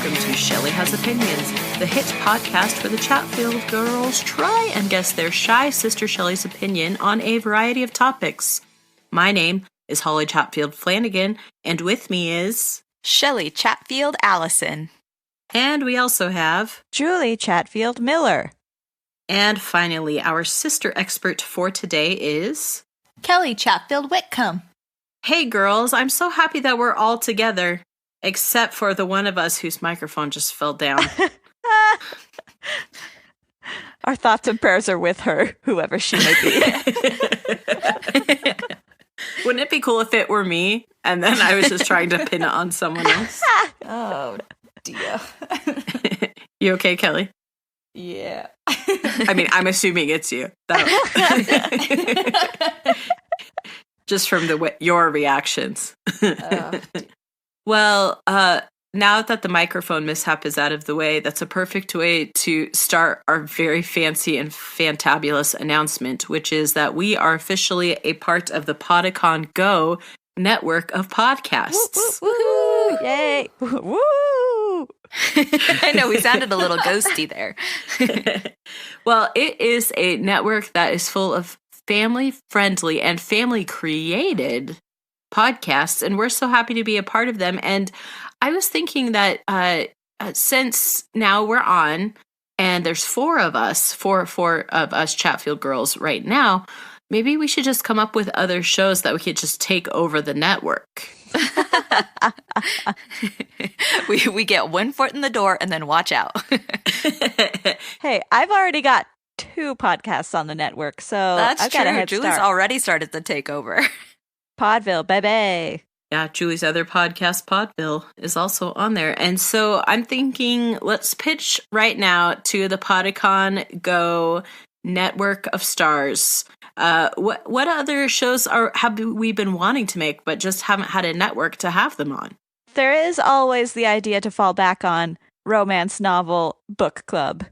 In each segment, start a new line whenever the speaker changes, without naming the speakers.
welcome to Shelley Has Opinions, the hit podcast where the Chatfield girls try and guess their shy sister Shelley's opinion on a variety of topics. My name is Holly Chatfield Flanagan, and with me is...
Shelley Chatfield Allison.
And we also have...
Julie Chatfield Miller.
And finally, our sister expert for today is...
Kellie Chatfield Whitcomb.
Hey girls, I'm so happy that we're all together. Except for the one of us whose microphone just fell down.
Our thoughts and prayers are with her, whoever she may be.
Wouldn't it be cool if it were me, and then I was just trying to pin it on someone else?
Oh, dear.
You okay, Kelly?
Yeah.
I mean, I'm assuming it's you. Just from your reactions. Well, now that the microphone mishap is out of the way, that's a perfect way to start our very fancy and fantabulous announcement, which is that we are officially a part of the Podicon Go network of podcasts.
Woo! Yay! Woo!
I know, we sounded a little ghosty there.
Well, it is a network that is full of family-friendly and family-created podcasts, and we're so happy to be a part of them. And I was thinking that since now we're on, and there's four of us Chatfield girls right now, maybe we should just come up with other shows that we could just take over the network.
we get one foot in the door and then watch out.
Hey, I've already got 2 podcasts on the network, so
that's
I've got a
true.
head
Julie's
start.
already started the takeover.
Podville, baby.
Yeah, Julie's other podcast, Podville, is also on there. And so I'm thinking, let's pitch right now to the Podicon Go network of stars. What other shows have we been wanting to make, but just haven't had a network to have them on?
There is always the idea to fall back on romance novel book club.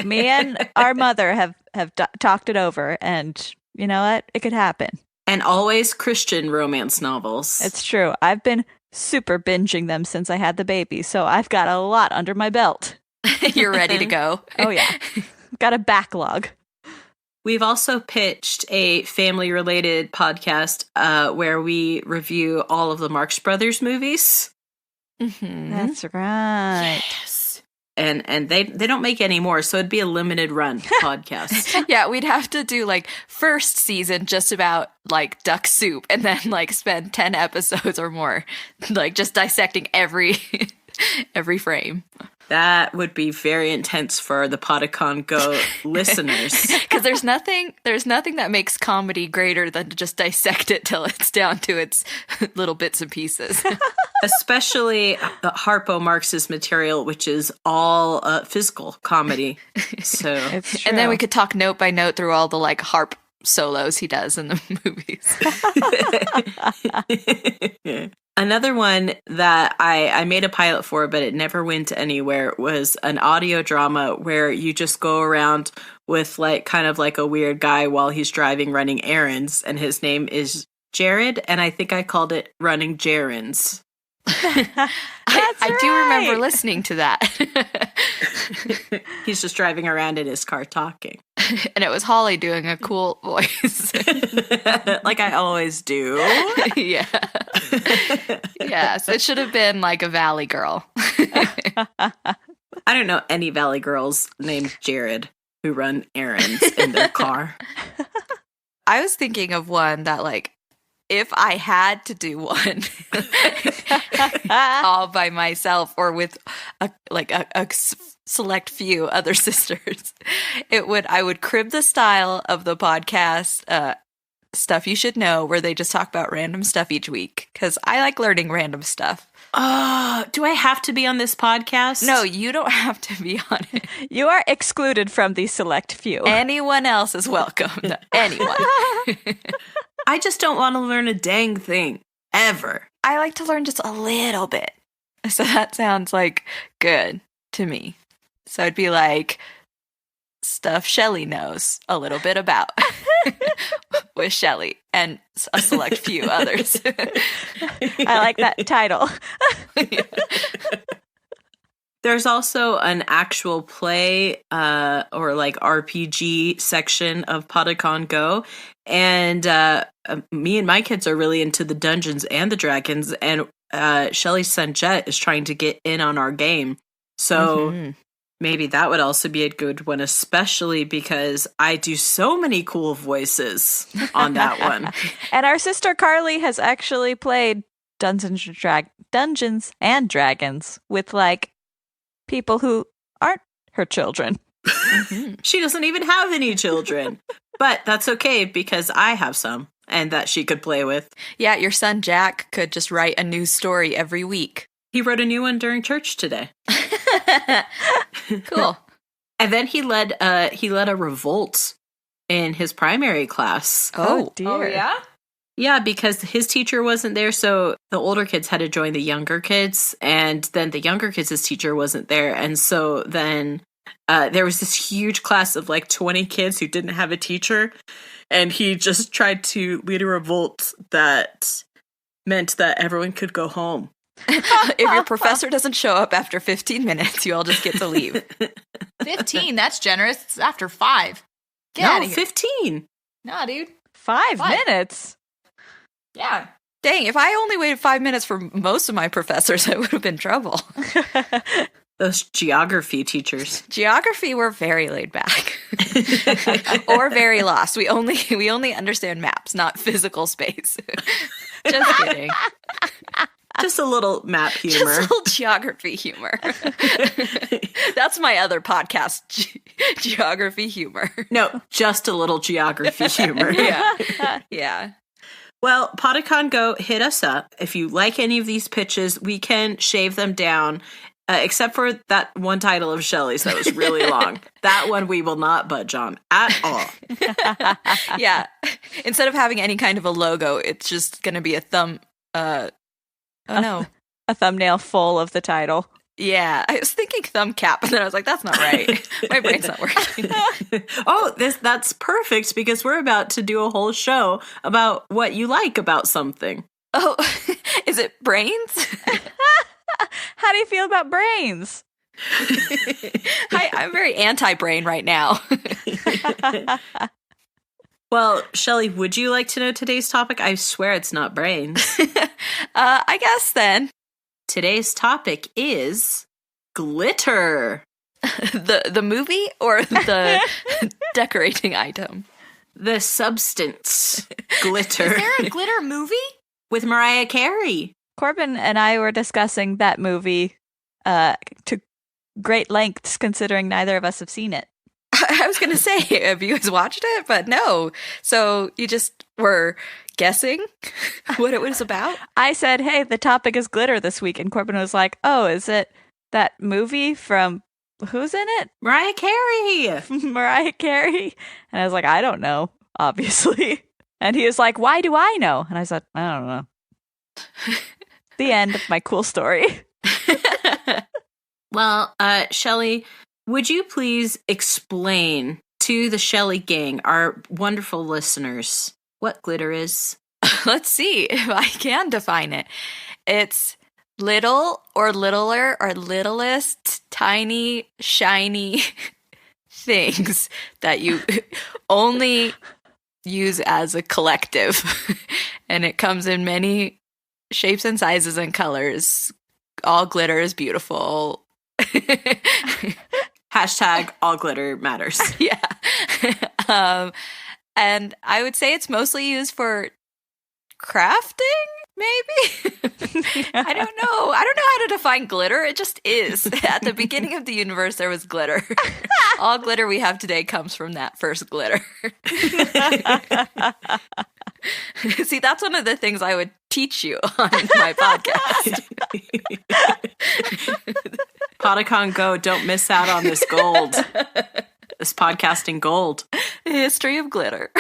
Me and our mother have talked it over, and you know what? It could happen.
And always Christian romance novels.
It's true. I've been super binging them since I had the baby, so I've got a lot under my belt.
You're ready to go.
Oh, yeah. Got a backlog.
We've also pitched a family-related podcast where we review all of the Marx Brothers movies.
Mm-hmm.
That's right.
Yes. And they don't make any more, so it'd be a limited run podcast.
Yeah, we'd have to do like first season just about like duck soup, and then like spend 10 episodes or more like just dissecting every frame.
That would be very intense for the Podicon Go listeners.
Because there's nothing that makes comedy greater than to just dissect it till it's down to its little bits and pieces.
Especially Harpo Marx's material, which is all physical comedy. So,
It's true.
And then we could talk note by note through all the like harp solos he does in the movies.
Another one that I made a pilot for, but it never went anywhere, was an audio drama where you just go around with like kind of like a weird guy while he's driving, running errands, and his name is Jared, and I think I called it Running Gerunds.
I do remember listening to that.
He's just driving around in his car talking.
And it was Holly doing a cool voice.
Like I always do.
Yeah. Yes, it should have been like a Valley girl.
I don't know any Valley girls named Jared who run errands in their car.
I was thinking of one that like, if I had to do one all by myself or with a select few other sisters, I would crib the style of the podcast Stuff You Should Know, where they just talk about random stuff each week, because I like learning random stuff.
Oh, do I have to be on this podcast?
No, you don't have to be on it.
You are excluded from the select few.
Anyone else is welcome. Anyone.
I just don't want to learn a dang thing, ever.
I like to learn just a little bit. So that sounds like good to me. So it'd be like stuff Shelley knows a little bit about with Shelley and a select few others.
I like that title.
There's also an actual play or like RPG section of Podicon Go. And me and my kids are really into the Dungeons and the Dragons. And Shelley's son Jet is trying to get in on our game. So maybe that would also be a good one, especially because I do so many cool voices on that one.
And our sister Carly has actually played Dungeons and Dragons with like people who aren't her children.
She doesn't even have any children, but that's okay because I have some and that she could play with.
Yeah, your son Jack could just write a new story every week.
He wrote a new one during church today.
Cool.
And then he led a revolt in his primary class.
Oh dear.
Oh, yeah?
Yeah, because his teacher wasn't there, so the older kids had to join the younger kids, and then the younger kids' teacher wasn't there, and so then there was this huge class of like 20 kids who didn't have a teacher, and he just tried to lead a revolt that meant that everyone could go home.
If your professor doesn't show up after 15 minutes, you all just get to leave.
15, that's generous. It's after 5. Get out of here.
15.
Nah, dude.
5
What?
minutes.
Yeah.
Dang, if I only waited 5 minutes for most of my professors, I would have been in trouble.
Those geography teachers.
Geography, we're very laid back. Or very lost. We only understand maps, not physical space. Just kidding.
Just a little map humor.
Just a little geography humor. That's my other podcast, geography humor.
No, just a little geography humor.
Yeah. Yeah.
Well, Podicon Go, hit us up. If you like any of these pitches, we can shave them down, except for that one title of Shelley's that was really long. That one we will not budge on at all.
Yeah. Instead of having any kind of a logo, it's just going to be a thumb. Oh, no.
A thumbnail full of the title.
Yeah. I was thinking thumb cap, and then I was like, that's not right. My brain's not working.
Oh, that's perfect because we're about to do a whole show about what you like about something.
Oh, is it brains?
How do you feel about brains?
I'm very anti-brain right now.
Well, Shelley, would you like to know today's topic? I swear it's not brains.
I guess then.
Today's topic is glitter.
The movie or the decorating item?
The substance. Glitter.
Is there a glitter movie?
With Mariah Carey.
Corbin and I were discussing that movie to great lengths, considering neither of us have seen it.
I was going to say, have you guys watched it? But no. So you just were guessing what it was about?
I said, hey, the topic is glitter this week. And Corbin was like, oh, is it that movie from, who's in it?
Mariah Carey.
Mariah Carey. And I was like, I don't know, obviously. And he was like, why do I know? And I said, I don't know. The end of my cool story.
Well, Shelley, would you please explain to the Shelley Gang, our wonderful listeners, what glitter is?
Let's see if I can define it. It's little or littler or littlest, tiny, shiny things that you only use as a collective. And it comes in many shapes and sizes and colors. All glitter is beautiful.
Hashtag all glitter matters.
Yeah. And I would say it's mostly used for crafting, maybe? I don't know. I don't know how to define glitter. It just is. At the beginning of the universe, there was glitter. All glitter we have today comes from that first glitter. See, that's one of the things I would teach you on my podcast.
Podicon Go, don't miss out on this gold. This podcasting gold.
The history of glitter.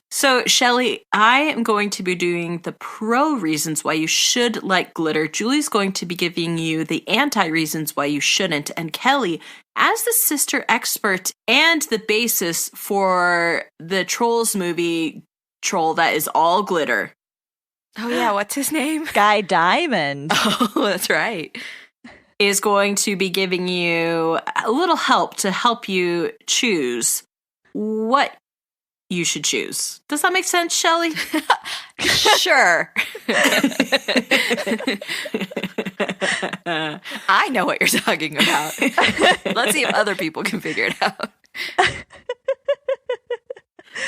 So, Shelley, I am going to be doing the pro reasons why you should like glitter. Julie's going to be giving you the anti reasons why you shouldn't. And Kelly, as the sister expert and the basis for the Trolls movie Troll that is all glitter.
Oh, yeah. What's his name?
Guy Diamond.
Oh, that's right.
is going to be giving you a little help to help you choose what you should choose. Does that make sense, Shelley?
Sure. I know what you're talking about. Let's see if other people can figure it out.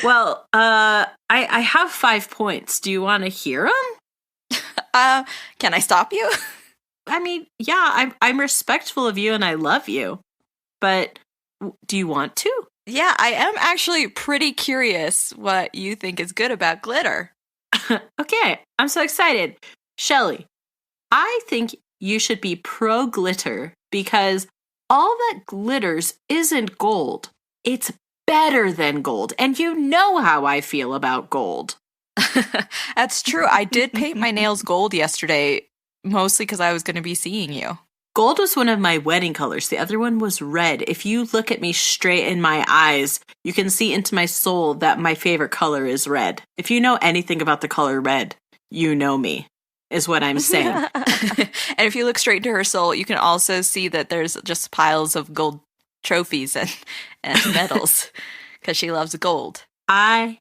Well, I have 5 points. Do you want to hear them?
Can I stop you?
I mean, yeah, I'm respectful of you and I love you. But do you want to?
Yeah, I am actually pretty curious what you think is good about glitter.
Okay, I'm so excited. Shelley, I think you should be pro glitter because all that glitters isn't gold. It's better than gold. And you know how I feel about gold.
That's true. I did paint my nails gold yesterday, mostly because I was going to be seeing you.
Gold was one of my wedding colors. The other one was red. If you look at me straight in my eyes, you can see into my soul that my favorite color is red. If you know anything about the color red, you know me, is what I'm saying.
And if you look straight into her soul, you can also see that there's just piles of gold trophies and medals because she loves gold.
I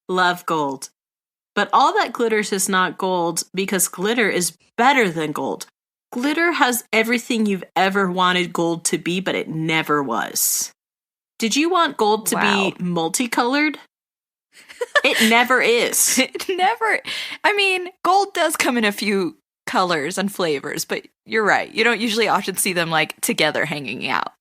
love gold. But all that glitters is not gold because glitter is better than gold. Glitter has everything you've ever wanted gold to be, but it never was. Did you want gold to be multicolored? It never is.
It never. I mean, gold does come in a few colors and flavors, but you're right. You don't usually often see them like together hanging out.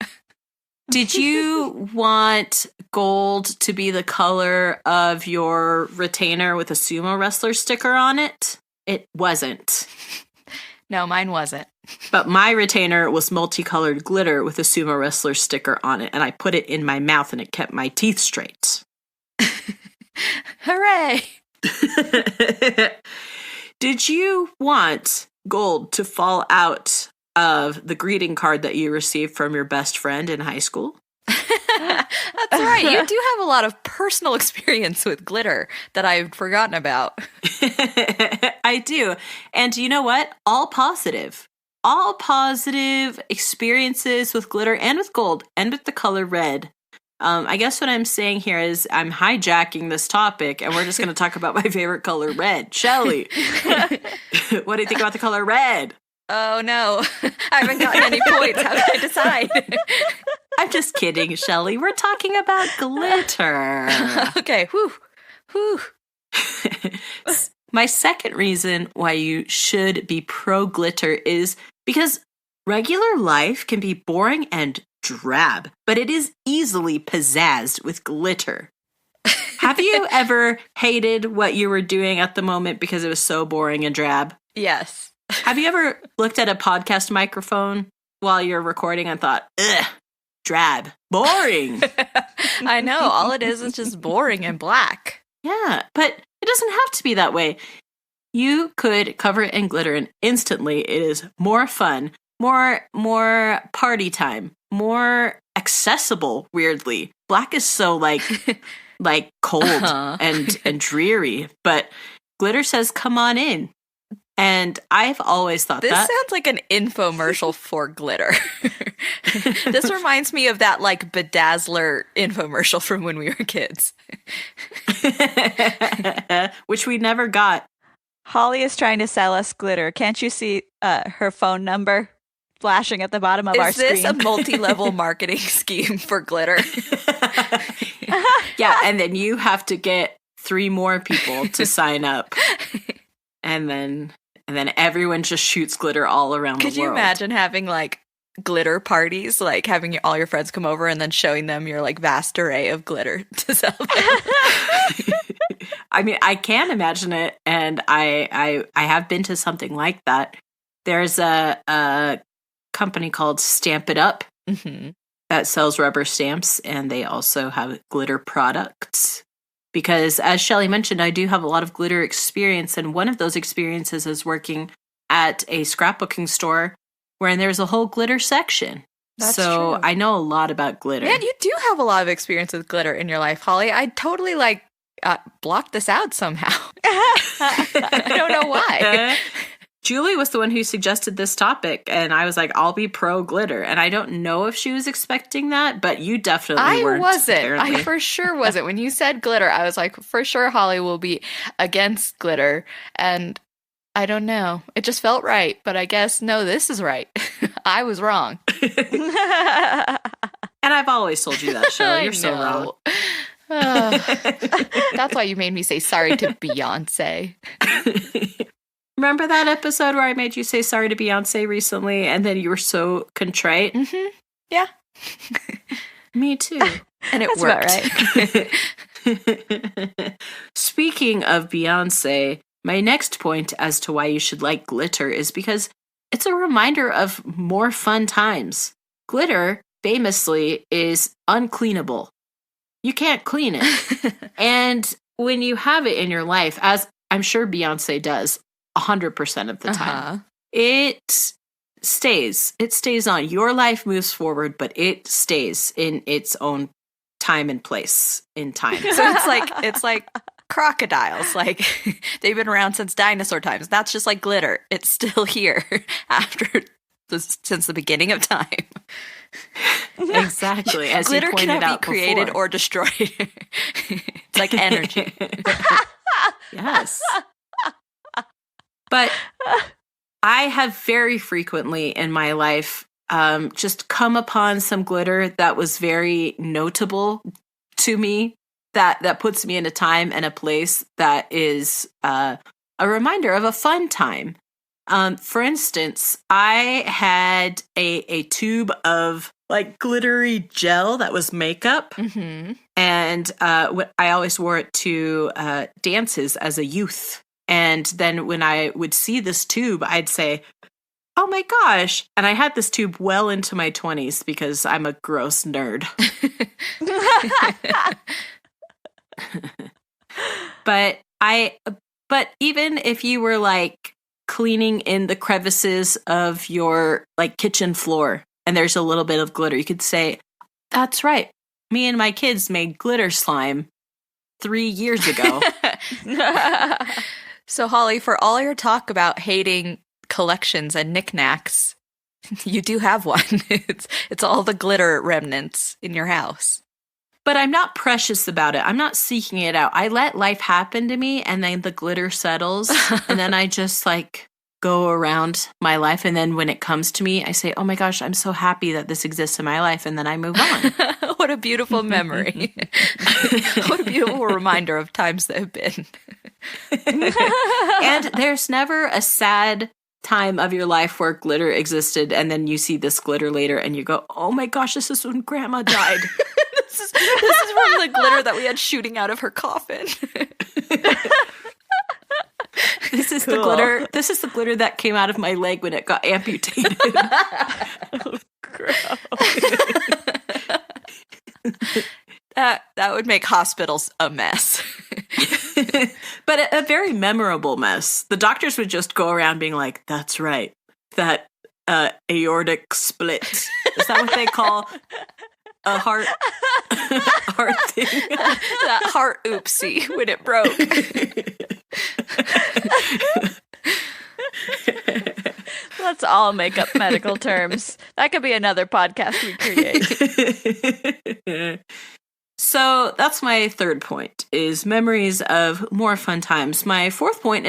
Did you want gold to be the color of your retainer with a sumo wrestler sticker on it? It wasn't.
No, mine wasn't.
But my retainer was multicolored glitter with a sumo wrestler sticker on it, and I put it in my mouth and it kept my teeth straight.
Hooray!
Did you want gold to fall out of the greeting card that you received from your best friend in high school?
That's right. You do have a lot of personal experience with glitter that I've forgotten about.
I do. And you know what? All positive. All positive experiences with glitter and with gold and with the color red. I guess what I'm saying here is I'm hijacking this topic and we're just going to talk about my favorite color, red. Shelley, what do you think about the color red?
Oh, no. I haven't gotten any points. How can I decide?
I'm just kidding, Shelley. We're talking about glitter.
Okay. Whew.
My second reason why you should be pro glitter is because regular life can be boring and drab, but it is easily pizzazzed with glitter. Have you ever hated what you were doing at the moment because it was so boring and drab?
Yes.
Have you ever looked at a podcast microphone while you're recording and thought, ugh, drab, boring?
I know. All it is just boring and black.
Yeah, but it doesn't have to be that way. You could cover it in glitter and instantly it is more fun, more party time, more accessible, weirdly. Black is so like cold and dreary, but glitter says come on in. And I've always thought
this
that.
This sounds like an infomercial for glitter. This reminds me of that like Bedazzler infomercial from when we were kids.
Which we never got.
Holly is trying to sell us glitter. Can't you see her phone number flashing at the bottom of our screen?
Is this a multi-level marketing scheme for glitter?
Yeah, and then you have to get 3 more people to sign up. And then everyone just shoots glitter all around the world.
Could you imagine having like glitter parties, like having all your friends come over and then showing them your like vast array of glitter to sell them?
I mean, I can imagine it, and I have been to something like that. There's a company called Stamp It Up that sells rubber stamps, and they also have glitter products. Because as Shelley mentioned, I do have a lot of glitter experience, and one of those experiences is working at a scrapbooking store where there's a whole glitter section.
That's
so
true.
I know a lot about glitter.
Man, you do have a lot of experience with glitter in your life, Holly. I totally blocked this out somehow. I don't know why.
Julie was the one who suggested this topic, and I was like, I'll be pro glitter. And I don't know if she was expecting that, but you definitely weren't.
I wasn't.
Apparently.
I for sure wasn't. When you said glitter, I was like, for sure Holly will be against glitter. And I don't know. It just felt right. But I guess, no, this is right. I was wrong.
And I've always told you that, Shelley. You're so wrong.
That's why you made me say sorry to Beyonce.
Remember that episode where I made you say sorry to Beyonce recently, and then you were so contrite?
Mm-hmm. Yeah.
Me too.
And it
That's
worked.
about right.
Speaking of Beyonce, my next point as to why you should like glitter is because it's a reminder of more fun times. Glitter, famously, is uncleanable. You can't clean it. And when you have it in your life, as I'm sure Beyonce does 100% of the time, it stays. It stays on. Your life moves forward, but it stays in its own time and place in time.
So it's like crocodiles. Like they've been around since dinosaur times. That's just like glitter. It's still here since the beginning of time.
Exactly. As
glitter
you pointed
cannot
out
be created
before.
or destroyed. It's like energy.
Yes. But I have very frequently in my life just come upon some glitter that was very notable to me, that puts me in a time and a place that is a reminder of a fun time. For instance, I had a tube of like glittery gel that was makeup.
Mm-hmm.
And I always wore it to dances as a youth. And then when I would see this tube, I'd say, oh my gosh. And I had this tube well into my 20s because I'm a gross nerd. But even if you were like cleaning in the crevices of your like kitchen floor and there's a little bit of glitter, you could say, that's right. Me and my kids made glitter slime 3 years ago.
So, Holly, for all your talk about hating collections and knickknacks, you do have one. It's all the glitter remnants in your house.
But I'm not precious about it. I'm not seeking it out. I let life happen to me, and then the glitter settles, and then I just like go around my life. And then when it comes to me, I say, oh my gosh, I'm so happy that this exists in my life. And then I move on.
What a beautiful memory. What a beautiful reminder of times that have been.
And there's never a sad time of your life where glitter existed, and then you see this glitter later and you go, oh my gosh, this is when grandma died.
This is from the glitter that we had shooting out of her coffin.
This is the glitter. This is the glitter that came out of my leg when it got amputated.
Oh, gross.
That would make hospitals a mess.
But a very memorable mess. The doctors would just go around being like, that's right, that aortic split. Is that what they call a heart thing?
That heart oopsie when it broke.
Let's all make up medical terms. That could be another podcast we create.
So that's my third point, is memories of more fun times. My fourth point,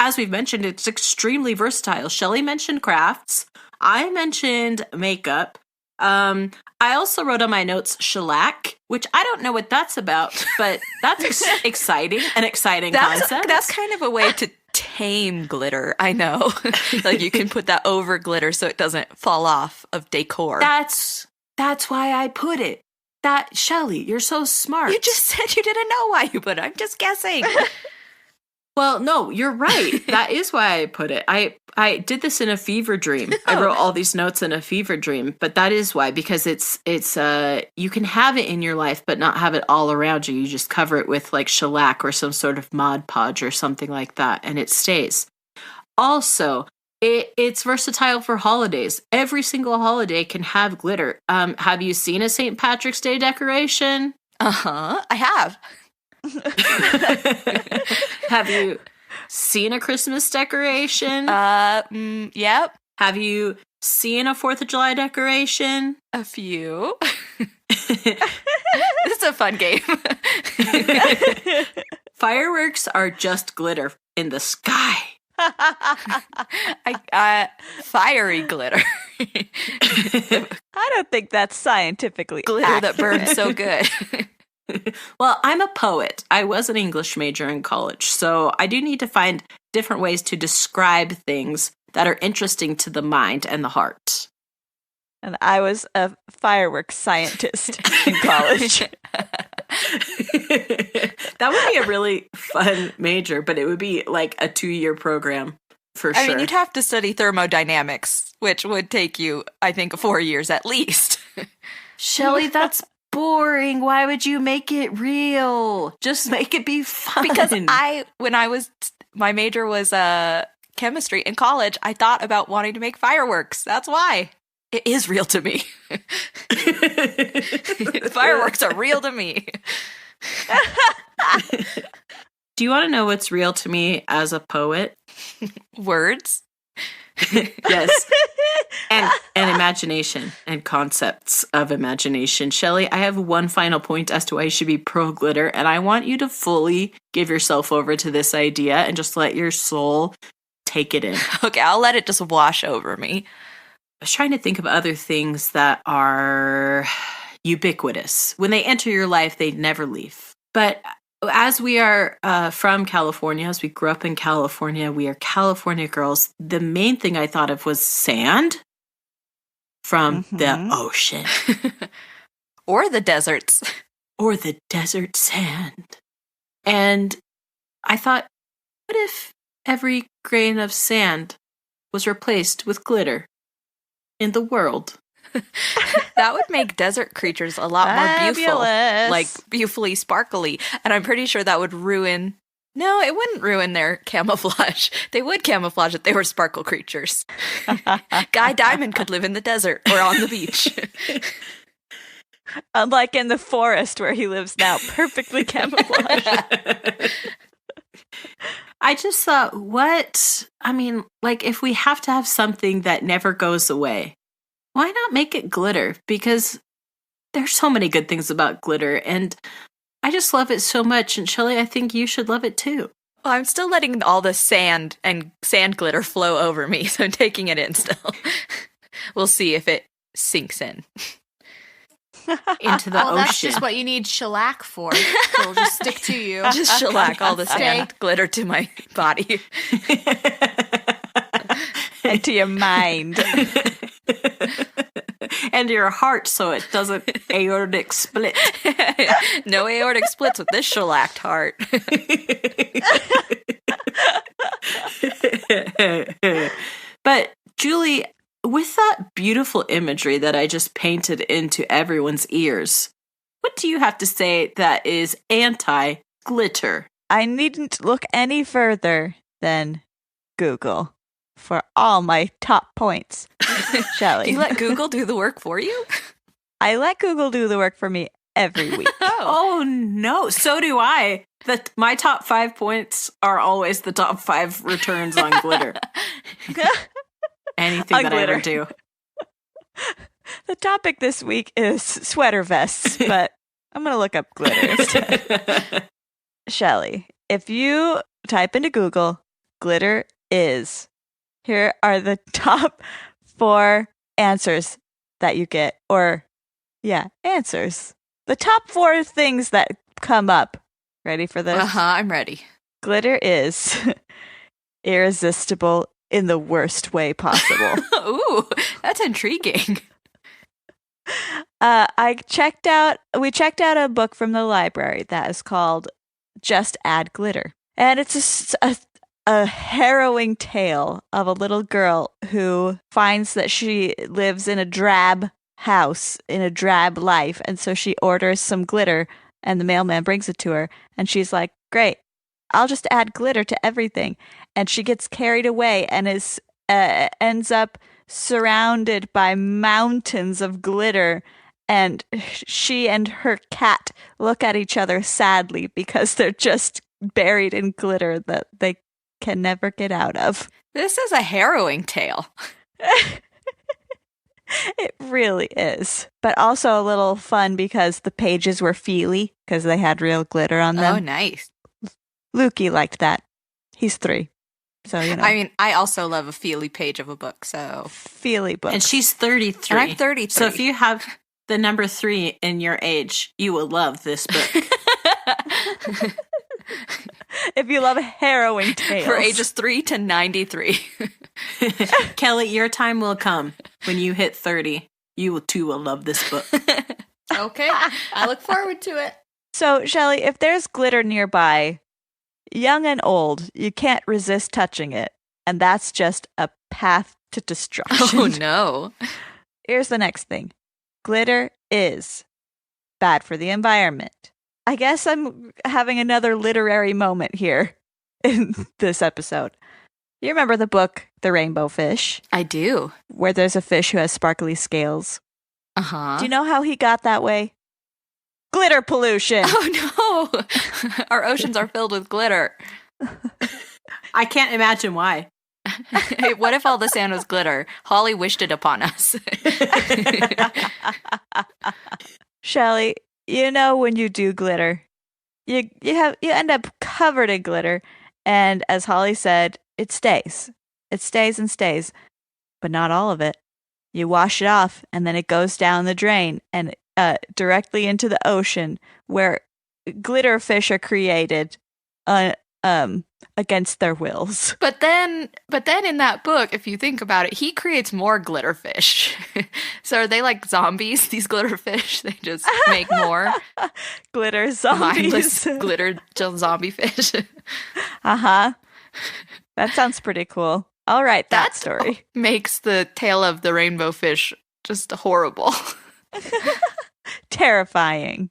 as we've mentioned, it's extremely versatile. Shelley mentioned crafts. I mentioned makeup. I also wrote on my notes shellac, which I don't know what that's about, but that's exciting, an exciting concept.
That's kind of a way to tame glitter. I know. Like you can put that over glitter so it doesn't fall off of decor.
That's why I put it. That, Shelley, you're so smart.
You just said you didn't know why you put it. I'm just guessing.
Well, no, you're right. That is why I put it. I did this in a fever dream. I wrote all these notes in a fever dream, but that is why, because it's you can have it in your life, but not have it all around you. You just cover it with like shellac or some sort of Mod Podge or something like that, and it stays. Also, it's versatile for holidays. Every single holiday can have glitter. Have you seen a St. Patrick's Day decoration?
I have.
Have you seen a Christmas decoration?
Yep.
Have you seen a 4th of July decoration?
A few. This is a fun game.
Fireworks are just glitter in the sky.
Fiery glitter.
I don't think that's scientifically
Glitter
accurate.
that burns so good.
Well, I'm a poet. I was an English major in college, so I do need to find different ways to describe things that are interesting to the mind and the heart.
And I was a fireworks scientist in college.
That would be a really fun major, but it would be like a 2-year program for sure.
I mean, you'd have to study thermodynamics, which would take you, I think, 4 years at least.
Shelley, that's boring. Why would you make it real? Just make it be fun.
Because my major was chemistry in college, I thought about wanting to make fireworks. That's why. It is real to me. Fireworks are real to me.
Do you want to know what's real to me as a poet?
Words?
Yes. And imagination and concepts of imagination. Shelley, I have one final point as to why you should be pro glitter, and I want you to fully give yourself over to this idea and just let your soul take it in.
Okay, I'll let it just wash over me.
I was trying to think of other things that are ubiquitous. When they enter your life, they never leave. But as we are from California, as we grew up in California, we are California girls. The main thing I thought of was sand from the ocean.
Or the deserts.
Or the desert sand. And I thought, what if every grain of sand was replaced with glitter in the world?
That would make desert creatures a lot more beautiful.
Fabulous.
Like beautifully sparkly. And I'm pretty sure that would ruin... No, it wouldn't ruin their camouflage. They would camouflage if they were sparkle creatures. Guy Diamond could live in the desert or on the beach.
Unlike in the forest where he lives now, perfectly camouflaged.
I just thought, if we have to have something that never goes away, why not make it glitter? Because there's so many good things about glitter, and I just love it so much. And Shelley, I think you should love it too.
Well, I'm still letting all the sand and sand glitter flow over me, so I'm taking it in still. We'll see if it sinks in.
Into the ocean.
That's just what you need shellac for. So it'll just stick to you.
Just shellac all the sand glitter to my body.
And to your mind.
And your heart, so it doesn't aortic split.
No aortic splits with this shellacked heart.
But Julie, with that beautiful imagery that I just painted into everyone's ears, what do you have to say that is anti-glitter?
I needn't look any further than Google for all my top points. Shelley.
Do you let Google do the work for you?
I let Google do the work for me every week.
Oh no, so do I. My top 5 points are always the top 5 returns on glitter. Anything
On
that
glitter.
I ever do.
The topic this week is sweater vests, but I'm going to look up glitter instead. Shelley, if you type into Google, glitter is, here are the top 4 answers that you get. Answers. The top 4 things that come up. Ready for this?
I'm ready.
Glitter is irresistible in the worst way possible.
Ooh, that's intriguing.
We checked out a book from the library that is called Just Add Glitter. And it's a harrowing tale of a little girl who finds that she lives in a drab house, in a drab life. And so she orders some glitter and the mailman brings it to her. And she's like, great, I'll just add glitter to everything. And she gets carried away and ends up surrounded by mountains of glitter. And she and her cat look at each other sadly because they're just buried in glitter that they can never get out of.
This is a harrowing tale.
It really is. But also a little fun because the pages were feely because they had real glitter on them.
Oh, nice.
Lukey liked that. He's 3. So, you know.
I mean, I also love a feely page of a book, so.
Feely book.
And she's 33.
And I'm 33.
So if you have the number 3 in your age, you will love this book.
If you love harrowing tales.
For ages 3 to 93.
Kellie, your time will come when you hit 30. You too will love this book.
Okay. I look forward to it.
So, Shelley, if there's glitter nearby, young and old, you can't resist touching it. And that's just a path to destruction.
Oh, no.
Here's the next thing. Glitter is bad for the environment. I guess I'm having another literary moment here in this episode. You remember the book, The Rainbow Fish?
I do.
Where there's a fish who has sparkly scales.
Uh-huh.
Do you know how he got that way? Glitter pollution!
Oh, no! Our oceans are filled with glitter.
I can't imagine why.
Hey, what if all the sand was glitter? Holly wished it upon us.
Shelley, you know when you do glitter, you end up covered in glitter, and as Holly said, it stays. It stays and stays, but not all of it. You wash it off, and then it goes down the drain and directly into the ocean, where glitter fish are created against their wills.
But then in that book, if you think about it, he creates more glitter fish. So are they like zombies, these glitter fish? They just make more
glitter zombies.
mindless glitter zombie fish.
Uh-huh. That sounds pretty cool. I'll write that story.
Makes the tale of the rainbow fish just horrible.
Terrifying.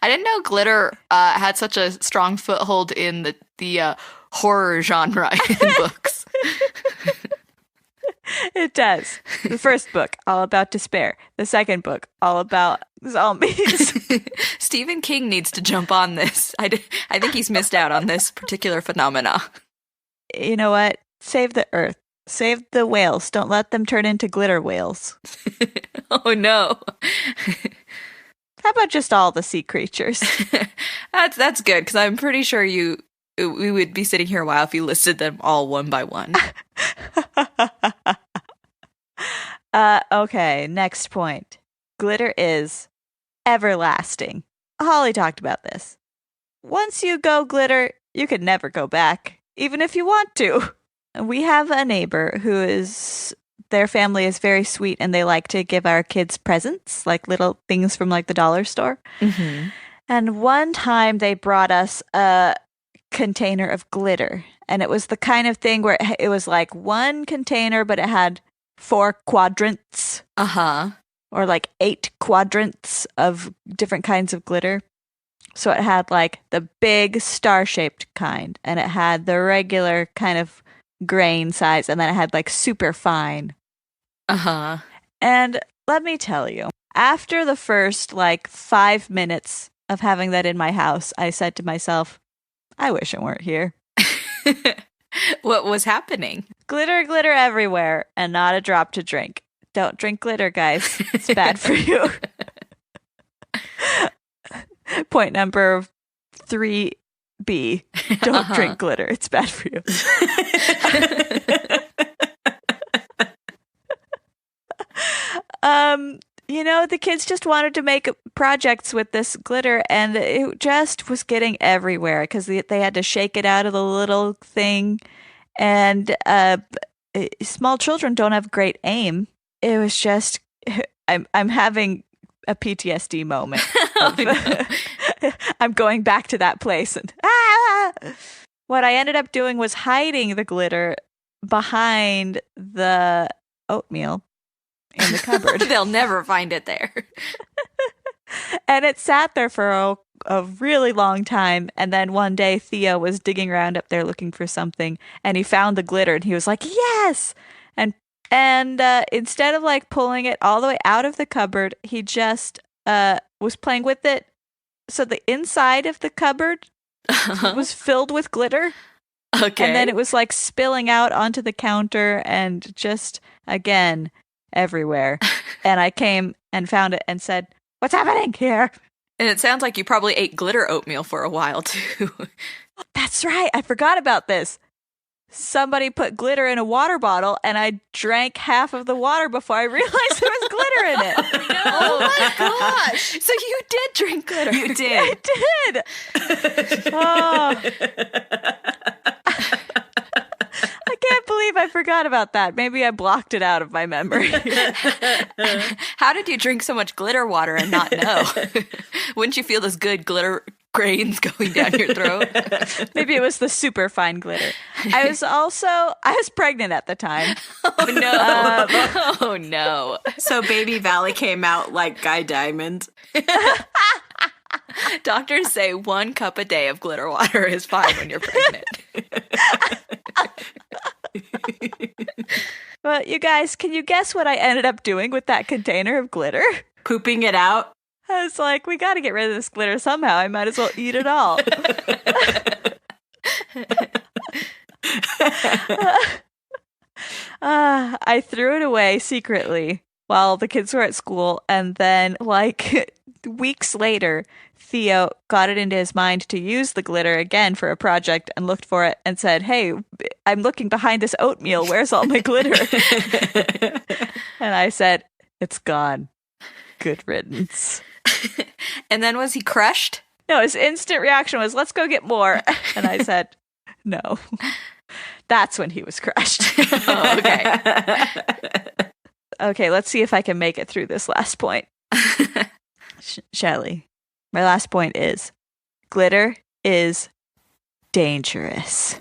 I didn't know glitter had such a strong foothold in the horror genre in books.
It does. The first book, all about despair. The second book, all about zombies.
Stephen King needs to jump on this. I think he's missed out on this particular phenomena.
You know what? Save the earth. Save the whales. Don't let them turn into glitter whales.
Oh, no.
How about just all the sea creatures?
That's good, because I'm pretty sure we would be sitting here a while if you listed them all one by one.
Okay, next point. Glitter is everlasting. Holly talked about this. Once you go glitter, you can never go back, even if you want to. We have a neighbor their family is very sweet, and they like to give our kids presents, like little things from like the dollar store.
Mm-hmm.
And one time they brought us a container of glitter, and it was the kind of thing where it was like one container, but it had 4 quadrants.
Uh-huh.
Or like 8 quadrants of different kinds of glitter. So it had like the big star-shaped kind, and it had the regular kind of grain size, and then it had like super fine.
Uh-huh.
And let me tell you, after the first like 5 minutes of having that in my house, I said to myself, I wish it weren't here.
What was happening?
Glitter, glitter everywhere, and not a drop to drink. Don't drink glitter, guys. It's bad for you. Point number 3B. Don't drink glitter. It's bad for you. You know, the kids just wanted to make projects with this glitter, and it just was getting everywhere because they had to shake it out of the little thing. And small children don't have great aim. It was just, I'm having a PTSD moment. I'm going back to that place. And what I ended up doing was hiding the glitter behind the oatmeal in the cupboard.
They'll never find it there.
And it sat there for a really long time. And then one day Theo was digging around up there looking for something, and he found the glitter, and he was like, yes! And instead of like pulling it all the way out of the cupboard, he just was playing with it. So the inside of the cupboard was filled with glitter.
Okay.
And then it was like spilling out onto the counter and just, again, everywhere. And I came and found it and said, "What's happening here?"
And it sounds like you probably ate glitter oatmeal for a while, too.
That's right. I forgot about this. Somebody put glitter in a water bottle, and I drank half of the water before I realized there was glitter in it.
Oh my gosh.
So you did drink glitter.
You did.
I did. Oh. I can't believe I forgot about that. Maybe I blocked it out of my memory.
How did you drink so much glitter water and not know? Wouldn't you feel those good glitter grains going down your throat?
Maybe it was the super fine glitter. I was pregnant at the time.
Oh no. Oh no.
So Baby Valley came out like Guy Diamond.
Doctors say 1 cup a day of glitter water is fine when you're pregnant.
Well, you guys, can you guess what I ended up doing with that container of glitter?
Pooping it out.
I was like, we got to get rid of this glitter somehow. I might as well eat it all. I threw it away secretly while the kids were at school. And then, like, weeks later, Theo got it into his mind to use the glitter again for a project and looked for it and said, "Hey, I'm looking behind this oatmeal. Where's all my glitter?" And I said, "It's gone. Good riddance."
And then was he crushed?
No, his instant reaction was, "Let's go get more." And I said, "No." That's when he was crushed.
Oh, okay.
Okay, let's see if I can make it through this last point. Shelley, my last point is glitter is dangerous.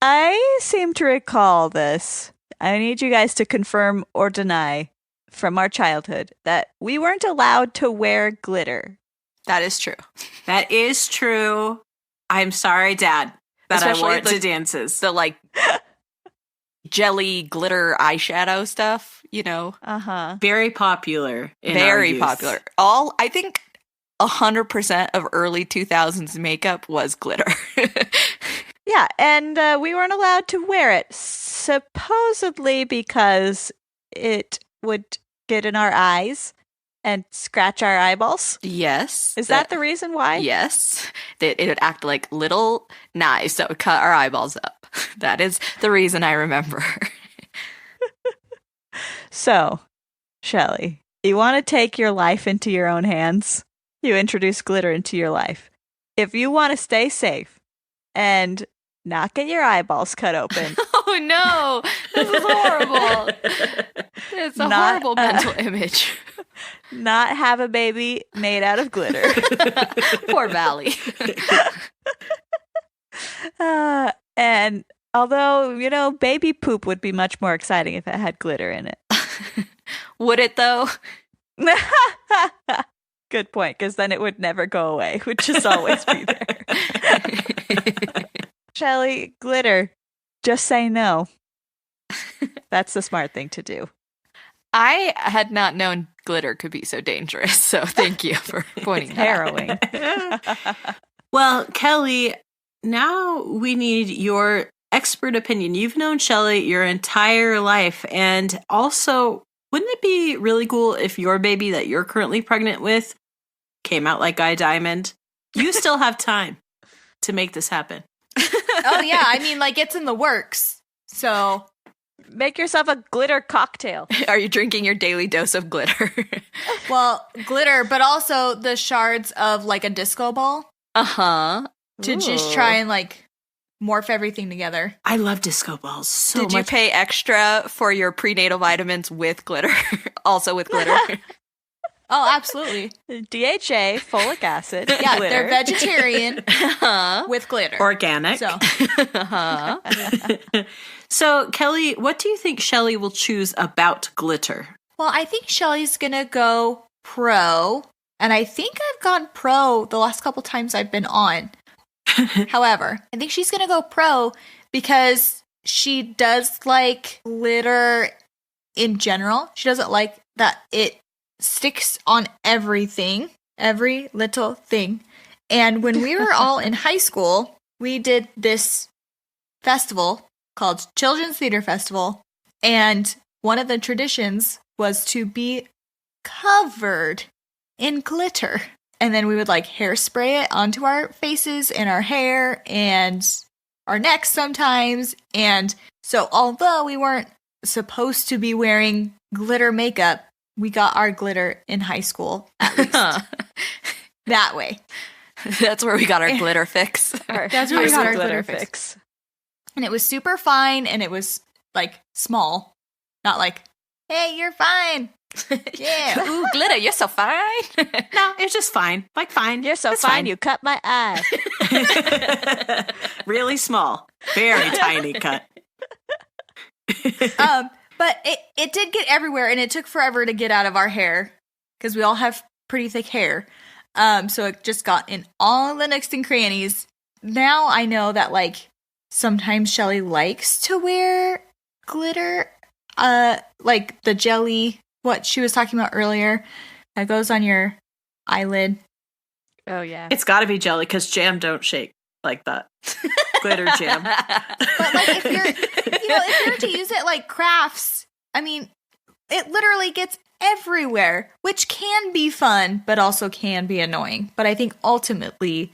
I seem to recall this. I need you guys to confirm or deny from our childhood that we weren't allowed to wear glitter.
That is true.
That is true. I'm sorry, Dad, that
Especially
I wore it to dances.
The like jelly glitter eyeshadow stuff, you know.
Uh-huh.
Very popular.
Very popular. I think 100% of early 2000s makeup was glitter.
Yeah, and we weren't allowed to wear it, supposedly because it would get in our eyes and scratch our eyeballs.
Yes.
Is that the reason why?
Yes. It would act like little knives that would cut our eyeballs up. That is the reason I remember.
So, Shelley, you want to take your life into your own hands? You introduce glitter into your life. If you want to stay safe and not get your eyeballs cut open.
Oh no, this is horrible. It's a horrible mental image.
Not have a baby made out of glitter.
Poor Valley.
And although, you know, baby poop would be much more exciting if it had glitter in it.
Would it though?
Good point, because then it would never go away. It would just always be there. Shelley, glitter. Just say no. That's the smart thing to do.
I had not known glitter could be so dangerous, so thank you for pointing that out.
Harrowing.
Well, Kelly, now we need your expert opinion. You've known Shelley your entire life, and also, wouldn't it be really cool if your baby that you're currently pregnant with came out like Guy Diamond? You still have time to make this happen.
Oh yeah, I mean, like, it's in the works. So
Make yourself a glitter cocktail.
Are you drinking your daily dose of glitter?
well, glitter, but also the shards of like a disco ball
Uh-huh.
to just try and like morph everything together.
I love disco balls so much.
Did you pay extra for your prenatal vitamins with glitter? Also with glitter?
Oh, absolutely.
DHA, folic acid,
Yeah,
glitter.
they're vegetarian
Uh-huh.
with glitter.
Organic.
So
Uh-huh.
So, Kelly, what do you think Shelley will choose about glitter?
well, I think Shelley's gonna go pro, and I think I've gone pro the last couple times I've been on. However, I think she's gonna go pro because she does like glitter in general. She doesn't like that it sticks on everything, every little thing. And when we were all in high school, we did this festival called Children's Theater Festival, and one of the traditions was to be covered in glitter. And then we would like hairspray it onto our faces and our hair and our necks sometimes. And so although we weren't supposed to be wearing glitter makeup, we got our glitter in high school, at least. That way.
That's where we got our glitter fix.
That's where we got our glitter fix. And it was super fine, and it was like small. Not like, hey, you're fine. Yeah.
Ooh, glitter, you're so fine.
No, it's just fine. Like, fine.
You're so fine, you cut my eye.
Really small. Very tiny cut.
But it did get everywhere, and it took forever to get out of our hair because we all have pretty thick hair. So it just got in all the nooks and crannies. Now I know that like sometimes Shelley likes to wear glitter, like the jelly, what she was talking about earlier, that goes on your eyelid.
Oh yeah,
it's got to be jelly because jam don't shake like that. Glitter jam.
But like if you're to use it like crafts, I mean, it literally gets everywhere, which can be fun, but also can be annoying. But I think ultimately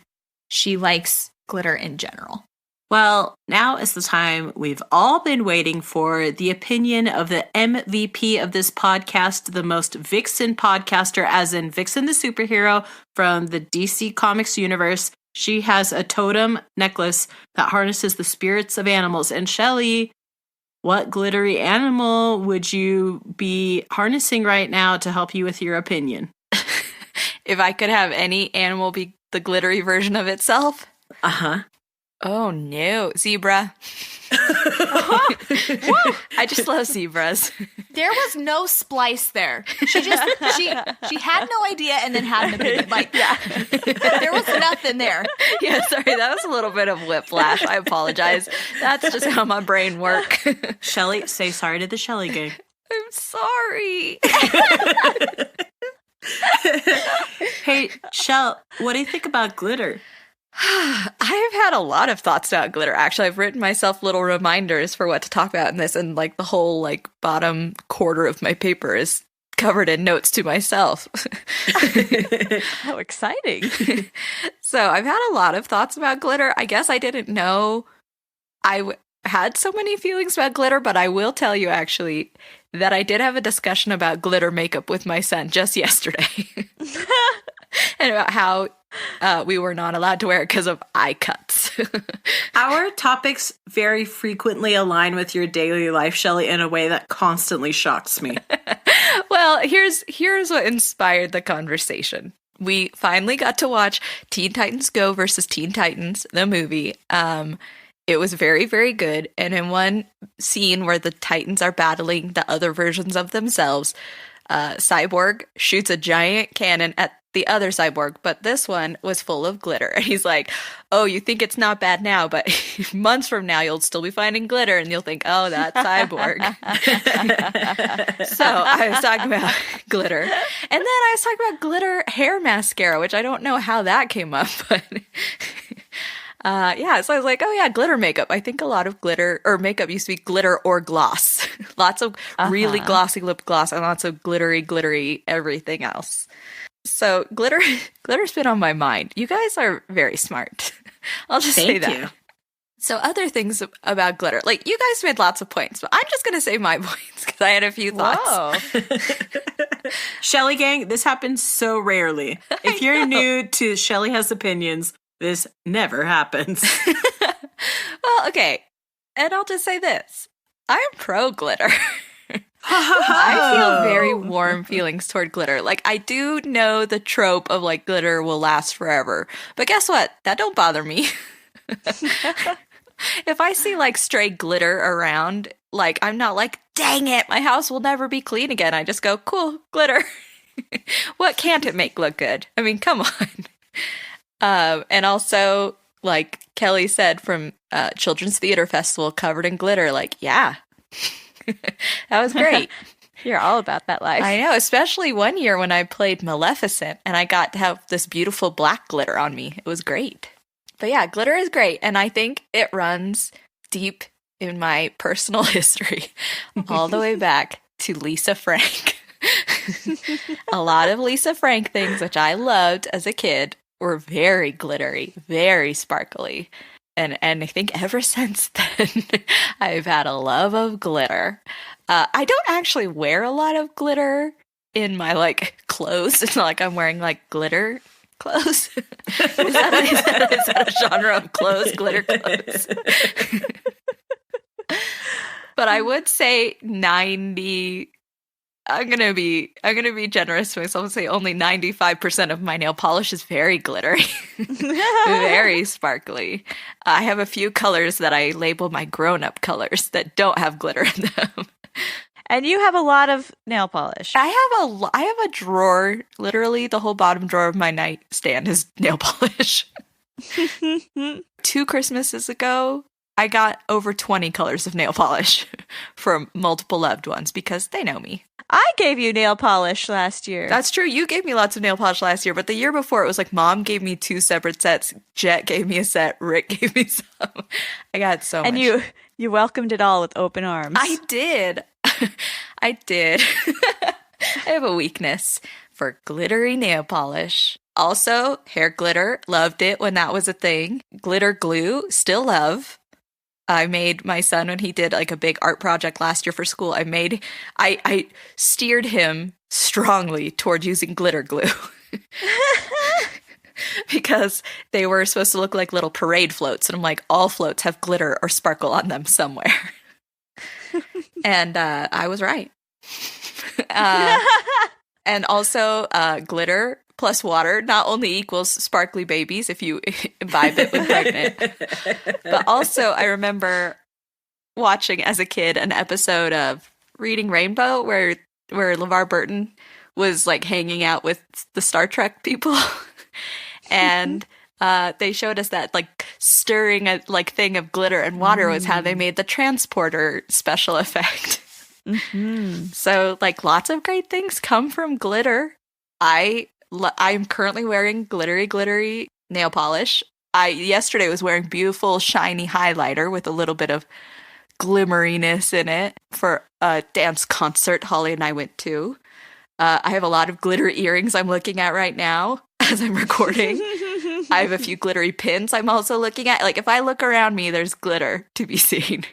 she likes glitter in general.
Well, now is the time we've all been waiting for, the opinion of the MVP of this podcast, the most Vixen podcaster, as in Vixen the superhero from the DC Comics universe. She has a totem necklace that harnesses the spirits of animals. And Shelley, what glittery animal would you be harnessing right now to help you with your opinion?
If I could have any animal be the glittery version of itself?
Uh-huh.
Oh no, zebra. I just love zebras.
There was no splice there. She had no idea and then had an opinion. Like, yeah. There was nothing there.
Yeah, sorry, that was a little bit of whiplash. I apologize. That's just how my brain works.
Shelley, say sorry to the Shelley Gang.
I'm sorry.
Hey, Shell, what do you think about glitter?
I've had a lot of thoughts about glitter. Actually, I've written myself little reminders for what to talk about in this, and like the whole like bottom quarter of my paper is covered in notes to myself.
How exciting.
So I've had a lot of thoughts about glitter. I guess I didn't know had so many feelings about glitter, but I will tell you actually that I did have a discussion about glitter makeup with my son just yesterday. And about how we were not allowed to wear it because of eye cuts.
Our topics very frequently align with your daily life, Shelley, in a way that constantly shocks me.
Well, here's what inspired the conversation. We finally got to watch Teen Titans Go versus Teen Titans, the movie. It was very, very good. And in one scene where the Titans are battling the other versions of themselves, Cyborg shoots a giant cannon at the other cyborg, but this one was full of glitter. And he's like, oh, you think it's not bad now, but months from now, you'll still be finding glitter and you'll think, oh, that's Cyborg. So I was talking about glitter. And then I was talking about glitter hair mascara, which I don't know how that came up, but yeah, so I was like, oh yeah, glitter makeup. I think a lot of glitter or makeup used to be glitter or gloss. Lots of really glossy lip gloss and lots of glittery everything else. So glitter's been on my mind. You guys are very smart. I'll just say that. You. So other things about glitter, like you guys made lots of points, but I'm just going to say my points because I had a few thoughts.
Shelley Gang, this happens so rarely. If you're new to Shelley Has Opinions, this never happens.
Well, okay. And I'll just say this. I'm pro glitter. I feel very warm feelings toward glitter. Like, I do know the trope of, like, glitter will last forever. But guess what? That don't bother me. If I see, like, stray glitter around, like, I'm not like, dang it, my house will never be clean again. I just go, cool, glitter. What can't it make look good? I mean, come on. And also, like Kellie said from Children's Theater Festival, covered in glitter, like, yeah. That was great.
You're all about that life.
I know, especially one year when I played Maleficent and I got to have this beautiful black glitter on me. It was great. But yeah, glitter is great. And I think it runs deep in my personal history, all the way back to Lisa Frank. A lot of Lisa Frank things, which I loved as a kid, were very glittery, very sparkly. And I think ever since then, I've had a love of glitter. I don't actually wear a lot of glitter in my like clothes. It's not like I'm wearing like glitter clothes. Is that a genre of clothes? Glitter clothes. But I would say 90. I'm gonna be generous to myself and say only 95% of my nail polish is very glittery, very sparkly. I have a few colors that I label my grown-up colors that don't have glitter in them.
And you have a lot of nail polish.
I have a drawer. Literally, the whole bottom drawer of my nightstand is nail polish. 2 Christmases ago, I got over 20 colors of nail polish from multiple loved ones because they know me.
I gave you nail polish last year.
That's true. You gave me lots of nail polish last year, but the year before it was like Mom gave me 2 separate sets. Jet gave me a set. Rick gave me some. I got so much.
And you welcomed it all with open arms.
I did. I did. I have a weakness for glittery nail polish. Also, hair glitter. Loved it when that was a thing. Glitter glue. Still love. I made my son when he did like a big art project last year for school. I steered him strongly toward using glitter glue because they were supposed to look like little parade floats. And I'm like, all floats have glitter or sparkle on them somewhere. And I was right. And also glitter plus water not only equals sparkly babies if you imbibe it when pregnant, but also I remember watching as a kid an episode of Reading Rainbow where LeVar Burton was like hanging out with the Star Trek people. And they showed us that like stirring a like thing of glitter and water was how they made the transporter special effect. Mm-hmm. So like lots of great things come from glitter. I'm currently wearing glittery nail polish. I yesterday was wearing beautiful shiny highlighter with a little bit of glimmeriness in it for a dance concert Holly and I went to. I have a lot of glitter earrings I'm looking at right now as I'm recording. I have a few glittery pins I'm also looking at. Like if I look around me, there's glitter to be seen.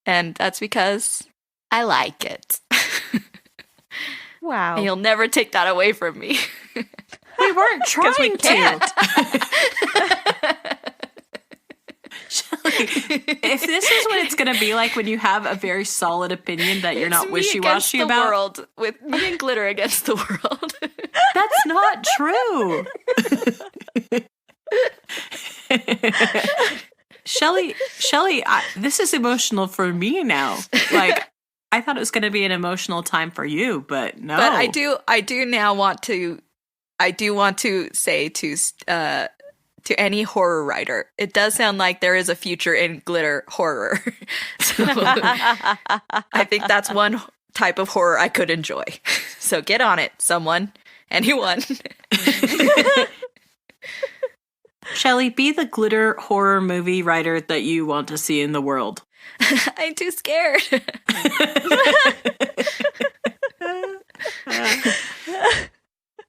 And that's because I like it.
Wow.
And you'll never take that away from me.
We weren't trying
we can't.
Shelley, if this is what it's going to be like when you have a very solid opinion that you're not wishy-washy about.
World, with me and glitter against the world.
That's not true. Shelley, this is emotional for me now. Like, I thought it was going to be an emotional time for you, but no.
But I do now want to say to any horror writer, it does sound like there is a future in glitter horror. So I think that's one type of horror I could enjoy. So get on it, someone, anyone.
Shelley, be the glitter horror movie writer that you want to see in the world.
I'm too scared.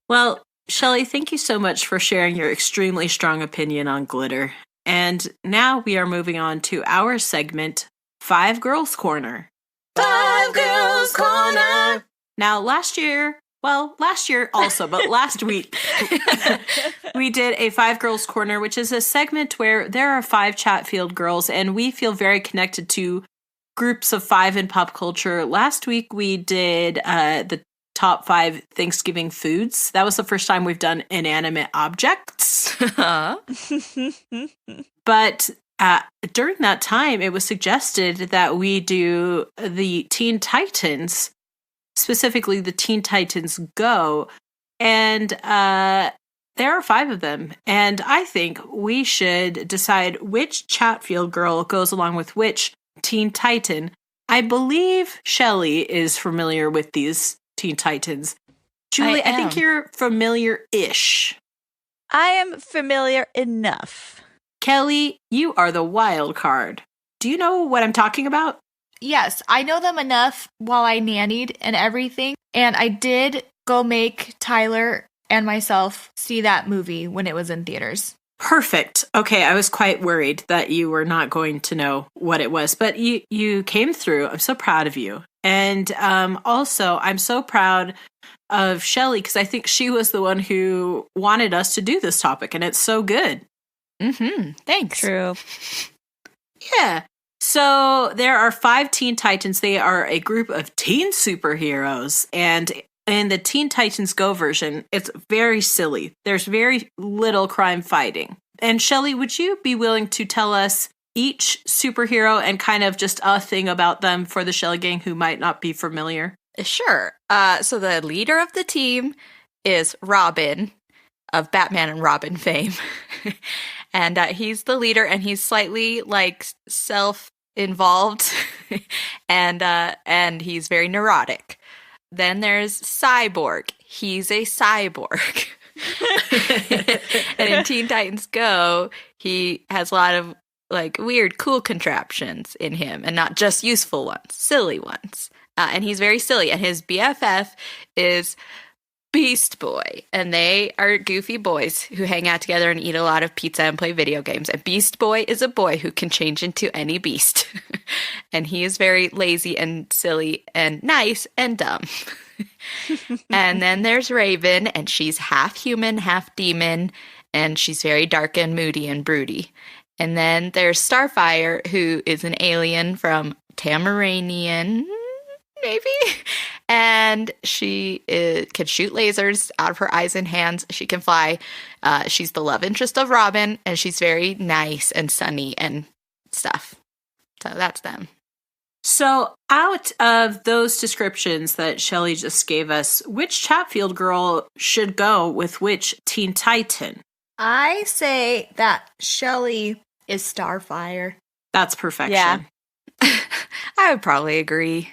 Well, Shelley, thank you so much for sharing your extremely strong opinion on glitter. And now we are moving on to our segment, 5 Girls Corner.
5 Girls Corner.
Now, last year also, but last week, we did a 5 Girls Corner, which is a segment where there are 5 Chatfield girls, and we feel very connected to groups of 5 in pop culture. Last week, we did the top 5 Thanksgiving foods. That was the first time we've done inanimate objects. But during that time, it was suggested that we do the Teen Titans, specifically the Teen Titans Go, and there are 5 of them, and I think we should decide which Chatfield girl goes along with which Teen Titan. I believe Shelley is familiar with these Teen Titans. Julie, I think you're familiar-ish.
I am familiar enough.
Kellie, you are the wild card. Do you know what I'm talking about?
Yes, I know them enough while I nannied and everything. And I did go make Tyler and myself see that movie when it was in theaters.
Perfect. Okay, I was quite worried that you were not going to know what it was, but you came through. I'm so proud of you. And also, I'm so proud of Shelley because I think she was the one who wanted us to do this topic, and it's so good.
Mm-hmm. Thanks.
True.
Yeah. So there are 5 Teen Titans. They are a group of teen superheroes, and in the Teen Titans Go version, it's very silly. There's very little crime fighting. And Shelley, would you be willing to tell us each superhero and kind of just a thing about them for the Shelley Gang who might not be familiar?
Sure. So the leader of the team is Robin of Batman and Robin fame. And he's the leader, and he's slightly like self-involved and he's very neurotic. Then there's Cyborg. He's a cyborg. And in Teen Titans Go, he has a lot of like weird, cool contraptions in him, and not just useful ones, silly ones. And he's very silly. And his BFF is Beast Boy. And they are goofy boys who hang out together and eat a lot of pizza and play video games. And Beast Boy is a boy who can change into any beast. And he is very lazy and silly and nice and dumb. And then there's Raven, and she's half human, half demon, and she's very dark and moody and broody. And then there's Starfire, who is an alien from Tamaranian, maybe? And she can shoot lasers out of her eyes and hands. She can fly. She's the love interest of Robin, and she's very nice and sunny and stuff. So that's them.
So out of those descriptions that Shelley just gave us, which Chatfield girl should go with which Teen Titan?
I say that Shelley is Starfire.
That's perfection.
Yeah.
I would probably agree.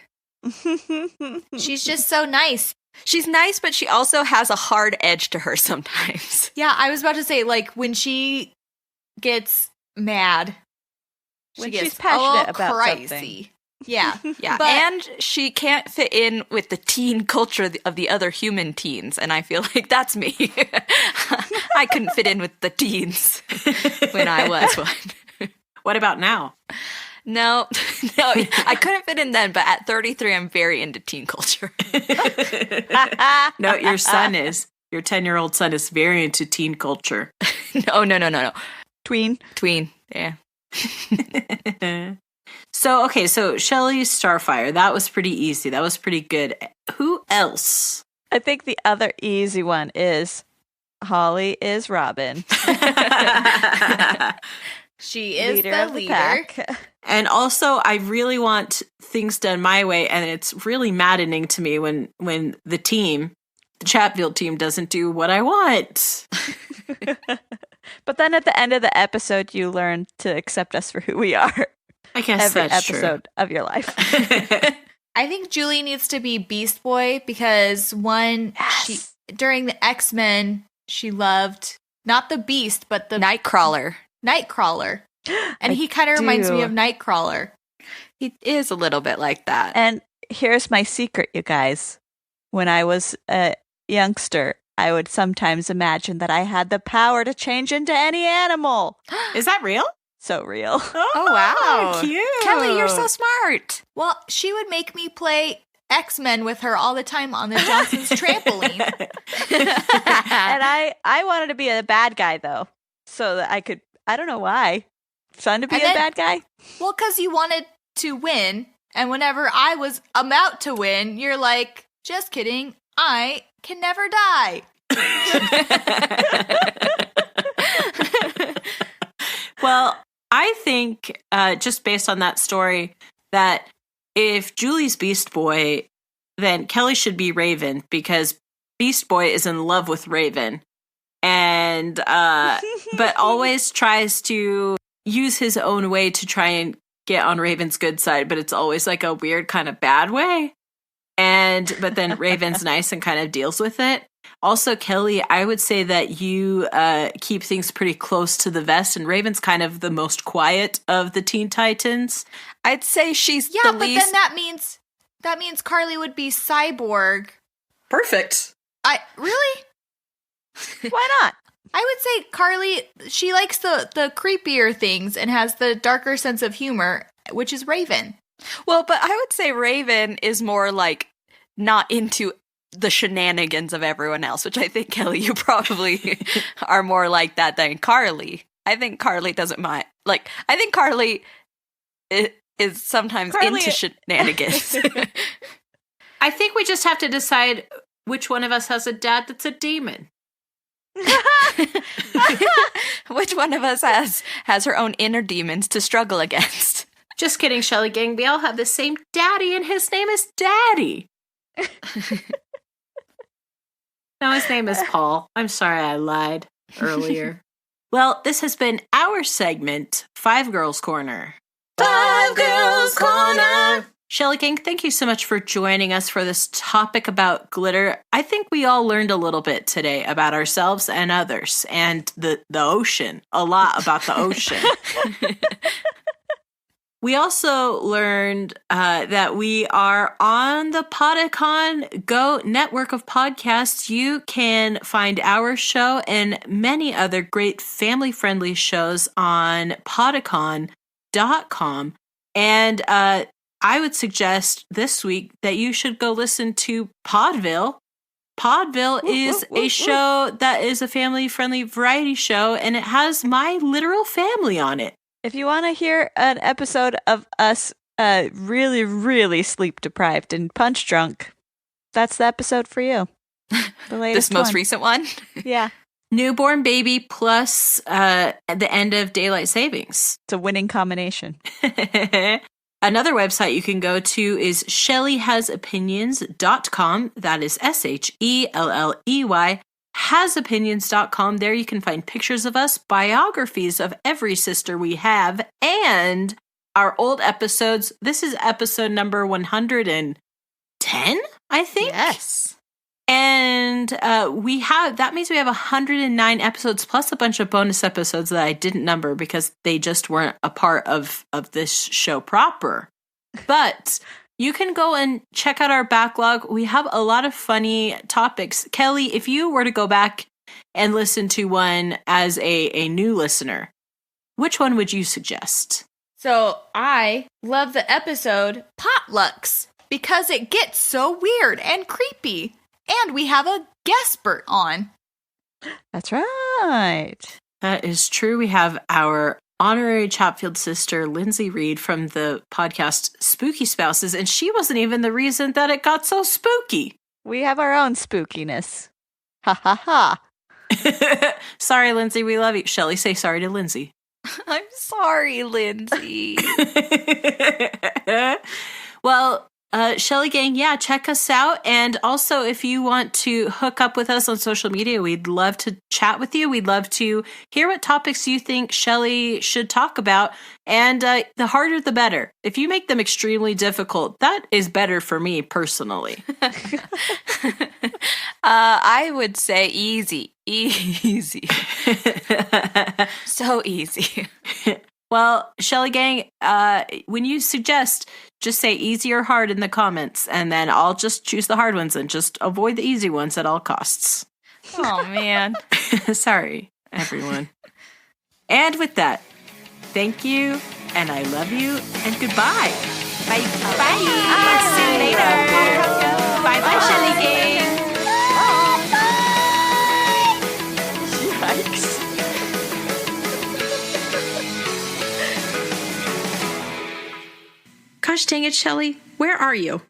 She's just so nice.
She's nice, but she also has a hard edge to her sometimes.
Yeah, I was about to say, like, when she gets mad,
When
she
she's
gets
passionate about
crazy.
something.
Yeah.
Yeah,
But-
and she can't fit in with the teen culture of the other human teens, and I feel like that's me. I couldn't fit in with the teens when I was one.
What about now?
No, I couldn't fit in then, but at 33, I'm very into teen culture.
No, your son is. Your 10-year-old son is very into teen culture.
No.
Tween.
Tween, yeah.
So Shelley's Starfire. That was pretty easy. That was pretty good. Who else?
I think the other easy one is Holly is Robin.
She is
Leader
the
of the
leader.
pack.
And also, I really want things done my way, and it's really maddening to me when the Chatfield team, doesn't do what I want.
But then at the end of the episode, you learn to accept us for who we are.
I guess
Every
that's
episode of your life.
true.
I think Julie needs to be Beast Boy because
Yes.
during the X-Men, she loved not the Beast, but the
Nightcrawler.
Nightcrawler. And
I
he kind of reminds me
do.
of Nightcrawler.
He is a little bit like that.
And here's my secret, you guys. When I was a youngster, I would sometimes imagine that I had the power to change into any animal.
Is that real?
So real.
Oh, wow.
Cute.
Kellie, you're so smart.
Well, she would make me play X-Men with her all the time on the Johnson's trampoline.
And I wanted to be a bad guy, though. So that I could, I don't know why. Fun to be
And
a
then-
bad guy?
Well, because you wanted to win. And whenever I was about to win, you're like, just kidding. I can never die.
Well, I think just based on that story that if Julie's Beast Boy, then Kellie should be Raven because Beast Boy is in love with Raven and but always tries to use his own way to try and get on Raven's good side, but it's always like a weird kind of bad way. But then Raven's nice and kind of deals with it. Also, Kelly, I would say that you keep things pretty close to the vest, and Raven's kind of the most quiet of the Teen Titans.
I'd say she's
Yeah,
the
but
least.
then that means Carly would be Cyborg.
Perfect.
Really?
Why not?
I would say Carly, she likes the creepier things and has the darker sense of humor, which is Raven.
Well, but I would say Raven is more like not into the shenanigans of everyone else, which I think, Kelly, you probably are more like that than Carly. I think Carly doesn't mind. Like, I think Carly is sometimes into shenanigans.
I think we just have to decide which one of us has a dad that's a demon.
Which one of us has her own inner demons to struggle against?
Just kidding, Shelley Gang. We all have the same daddy, and his name is Daddy. No, his name is Paul. I'm sorry I lied earlier. Well, this has been our segment, 5 Girls Corner. 5 Girls Corner! Shelley Gang, thank you so much for joining us for this topic about glitter. I think we all learned a little bit today about ourselves and others, and the ocean. A lot about the ocean. We also learned that we are on the Podicon Go network of podcasts. You can find our show and many other great family-friendly shows on podicon.com. And I would suggest this week that you should go listen to Podville. Podville is a show that is a family-friendly variety show, and it has my literal family on it.
If you want to hear an episode of us really, really sleep deprived and punch drunk, that's the episode for you. The latest
This most
one.
recent one?
Yeah.
Newborn baby plus the end of daylight savings.
It's a winning combination.
Another website you can go to is shelleyhasopinions.com. That is SHELLEY. Hasopinions.com. There you can find pictures of us, biographies of every sister we have, and our old episodes. This is episode number 110, I think.
Yes.
And that means we have 109 episodes plus a bunch of bonus episodes that I didn't number because they just weren't a part of this show proper. But you can go and check out our backlog. We have a lot of funny topics. Kelly, if you were to go back and listen to one as a new listener, which one would you suggest?
So I love the episode Potlucks because it gets so weird and creepy. And we have a guest-spurt on.
That's right.
That is true. We have our honorary Chatfield sister, Lindsay Reed, from the podcast Spooky Spouses, and she wasn't even the reason that it got so spooky.
We have our own spookiness. Ha ha ha.
Sorry, Lindsay. We love you. Shelley, say sorry to Lindsay.
I'm sorry, Lindsay.
Well, Shelley Gang, yeah, check us out. And also, if you want to hook up with us on social media, we'd love to chat with you. We'd love to hear what topics you think Shelley should talk about. And the harder, the better. If you make them extremely difficult, that is better for me personally.
I would say easy. Easy. So easy.
Well, Shelley Gang, when you suggest, just say easy or hard in the comments, and then I'll just choose the hard ones and just avoid the easy ones at all costs.
Oh, man.
Sorry, everyone. And with that, thank you, and I love you, and goodbye.
Bye.
Bye. See you later. Bye-bye, Shelley Gang.
Yikes.
Gosh dang it, Shelley. Where are you?